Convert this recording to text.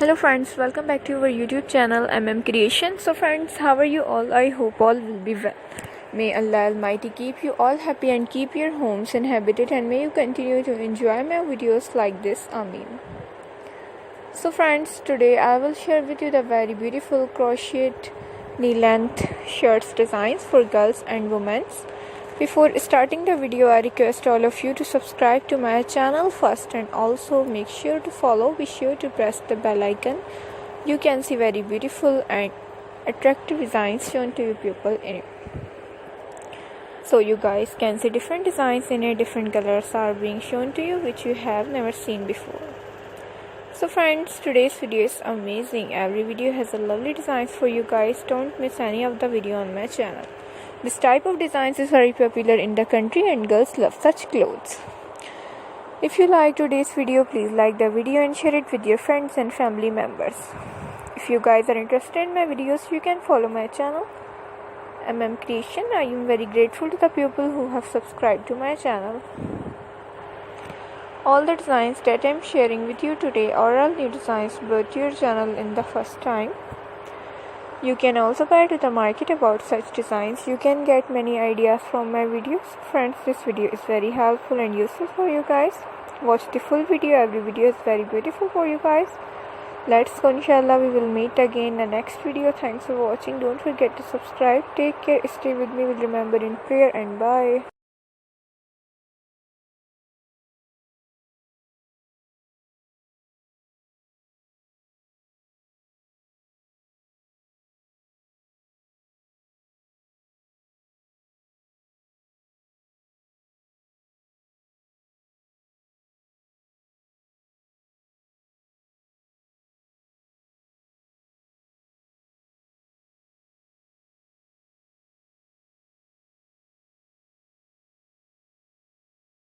Hello friends, welcome back to our YouTube channel Creation. So friends, how are you all? I hope all will be well. May Allah Almighty keep you all happy and keep your homes inhabited, and may you continue to enjoy my videos like this. Ameen. So friends, today I will share with you the very beautiful crocheted knee-length shirts designs for girls and women. Before starting the video, I request all of you to subscribe to my channel first, and also make sure to follow. Be sure to press the bell icon. You can see very beautiful and attractive designs shown to you people in it. So you guys can see different designs in it, different colors are being shown to you which you have never seen before. So friends, today's video is amazing. Every video has a lovely designs for you guys. Don't miss any of the video on my channel. This type of designs is very popular in the country and girls love such clothes. If you like today's video, please like the video and share it with your friends and family members. If you guys are interested in my videos, you can follow my channel Creation. I am very grateful to the people who have subscribed to my channel. All the designs that I am sharing with you today are all new designs brought to your channel in the first time. You can also buy to the market about such designs. You can get many ideas from my videos. Friends, this video is very helpful and useful for you guys. Watch the full video. Every video is very beautiful for you guys. Let's go, inshallah. We will meet again in the next video. Thanks for watching. Don't forget to subscribe. Take care. Stay with me. We'll remember in prayer, and bye.